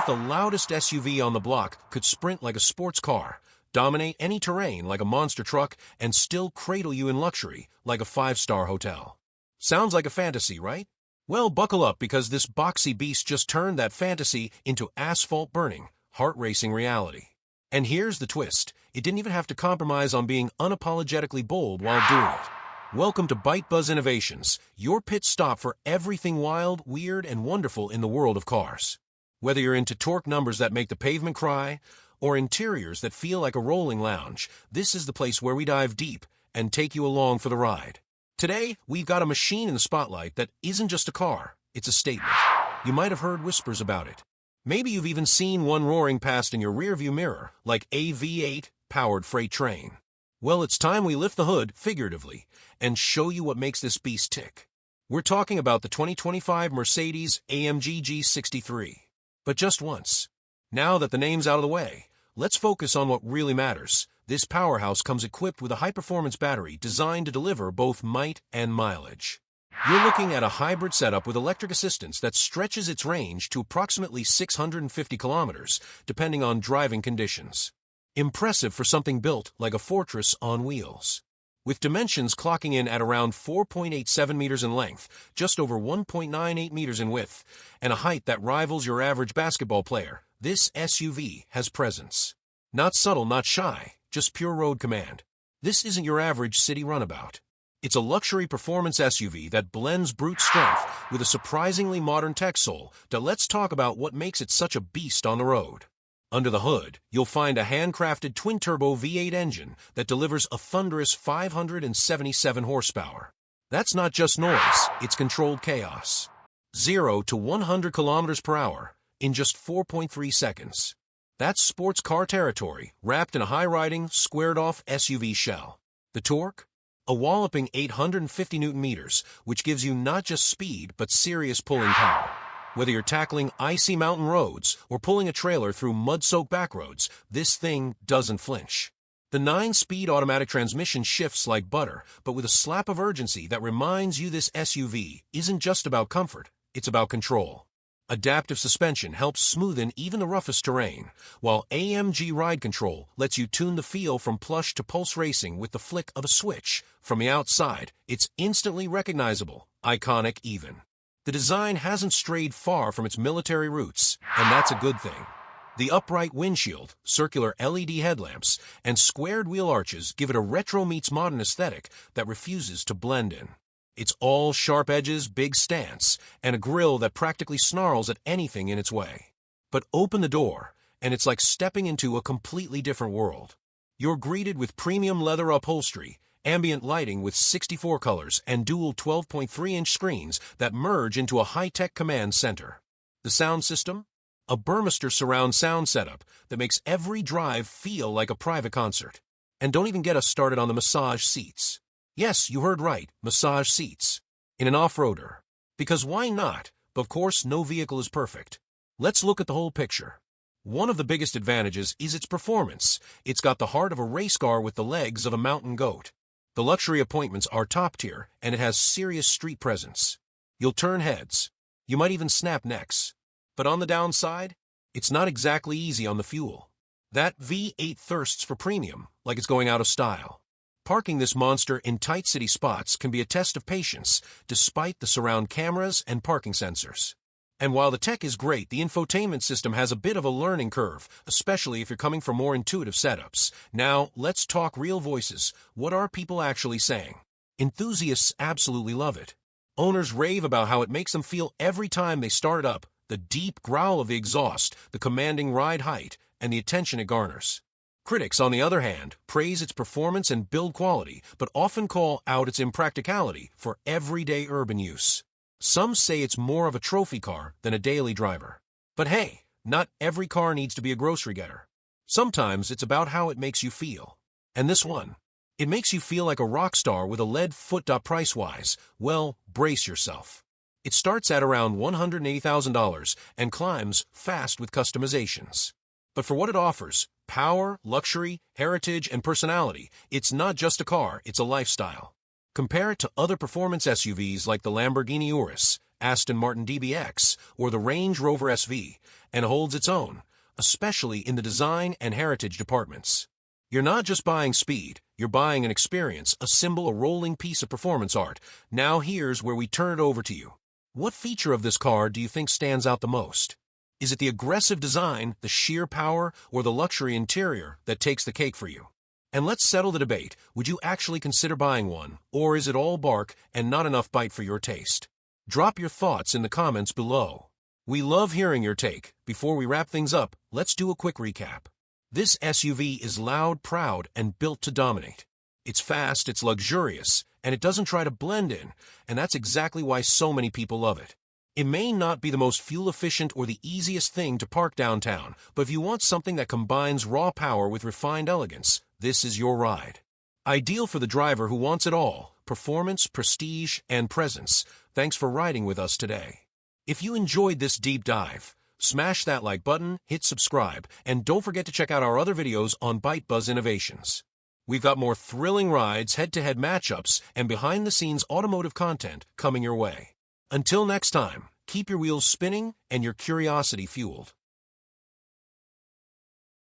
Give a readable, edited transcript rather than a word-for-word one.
if the loudest SUV on the block could sprint like a sports car, dominate any terrain like a monster truck, and still cradle you in luxury like a five-star hotel. Sounds like a fantasy, right? Well, buckle up because this boxy beast just turned that fantasy into asphalt-burning, heart-racing reality. And here's the twist. It didn't even have to compromise on being unapologetically bold while doing it. Welcome to Byte Buzz Innovations, your pit stop for everything wild, weird, and wonderful in the world of cars. Whether you're into torque numbers that make the pavement cry, or interiors that feel like a rolling lounge, this is the place where we dive deep and take you along for the ride. Today, we've got a machine in the spotlight that isn't just a car, it's a statement. You might have heard whispers about it. Maybe you've even seen one roaring past in your rearview mirror, like a V8 powered freight train. Well, it's time we lift the hood, figuratively, and show you what makes this beast tick. We're talking about the 2025 Mercedes-AMG G63. But just once. Now that the name's out of the way, let's focus on what really matters. This powerhouse comes equipped with a high-performance battery designed to deliver both might and mileage. You're looking at a hybrid setup with electric assistance that stretches its range to approximately 650 kilometers, depending on driving conditions. Impressive for something built like a fortress on wheels. With dimensions clocking in at around 4.87 meters in length, just over 1.98 meters in width, and a height that rivals your average basketball player, this SUV has presence. Not subtle, not shy, just pure road command. This isn't your average city runabout. It's a luxury performance SUV that blends brute strength with a surprisingly modern tech soul. Let's talk about what makes it such a beast on the road. Under the hood, you'll find a handcrafted twin-turbo V8 engine that delivers a thunderous 577 horsepower. That's not just noise, it's controlled chaos. 0 to 100 kilometers per hour in just 4.3 seconds. That's sports car territory, wrapped in a high-riding, squared-off SUV shell. The torque? A walloping 850 Newton-meters, which gives you not just speed, but serious pulling power. Whether you're tackling icy mountain roads or pulling a trailer through mud-soaked backroads, this thing doesn't flinch. The 9-speed automatic transmission shifts like butter, but with a slap of urgency that reminds you this SUV isn't just about comfort, it's about control. Adaptive suspension helps smoothen even the roughest terrain, while AMG Ride Control lets you tune the feel from plush to pulse racing with the flick of a switch. From the outside, it's instantly recognizable, iconic even. The design hasn't strayed far from its military roots, and that's a good thing. The upright windshield, circular LED headlamps, and squared wheel arches give it a retro-meets-modern aesthetic that refuses to blend in. It's all sharp edges, big stance, and a grille that practically snarls at anything in its way. But open the door, and it's like stepping into a completely different world. You're greeted with premium leather upholstery, ambient lighting with 64 colors, and dual 12.3-inch screens that merge into a high-tech command center. The sound system? A Burmester surround sound setup that makes every drive feel like a private concert. And don't even get us started on the massage seats. Yes, you heard right, massage seats. In an off-roader. Because why not? But of course, no vehicle is perfect. Let's look at the whole picture. One of the biggest advantages is its performance. It's got the heart of a race car with the legs of a mountain goat. The luxury appointments are top tier, and it has serious street presence. You'll turn heads. You might even snap necks. But on the downside, it's not exactly easy on the fuel. That V8 thirsts for premium, like it's going out of style. Parking this monster in tight city spots can be a test of patience, despite the surround cameras and parking sensors. And while the tech is great, the infotainment system has a bit of a learning curve, especially if you're coming from more intuitive setups. Now, let's talk real voices. What are people actually saying? Enthusiasts absolutely love it. Owners rave about how it makes them feel every time they start it up, the deep growl of the exhaust, the commanding ride height, and the attention it garners. Critics, on the other hand, praise its performance and build quality, but often call out its impracticality for everyday urban use. Some say it's more of a trophy car than a daily driver. But hey, not every car needs to be a grocery getter. Sometimes it's about how it makes you feel. And this one, it makes you feel like a rock star with a lead foot. Price-wise, well, brace yourself. It starts at around $180,000 and climbs fast with customizations. But for what it offers, power, luxury, heritage, and personality, it's not just a car, it's a lifestyle. Compare it to other performance SUVs like the Lamborghini Urus, Aston Martin DBX, or the Range Rover SV, and holds its own, especially in the design and heritage departments. You're not just buying speed, you're buying an experience, a symbol, a rolling piece of performance art. Now here's where we turn it over to you. What feature of this car do you think stands out the most? Is it the aggressive design, the sheer power, or the luxury interior that takes the cake for you? And let's settle the debate. Would you actually consider buying one, or is it all bark and not enough bite for your taste? Drop your thoughts in the comments below. We love hearing your take. Before we wrap things up, let's do a quick recap. This SUV is loud, proud, and built to dominate. It's fast, it's luxurious, and it doesn't try to blend in, and that's exactly why so many people love it. It may not be the most fuel-efficient or the easiest thing to park downtown, but if you want something that combines raw power with refined elegance, this is your ride. Ideal for the driver who wants it all: performance, prestige, and presence. Thanks for riding with us today. If you enjoyed this deep dive, smash that like button, hit subscribe, and don't forget to check out our other videos on Byte Buzz Innovations. We've got more thrilling rides, head-to-head matchups, and behind-the-scenes automotive content coming your way. Until next time, keep your wheels spinning and your curiosity fueled.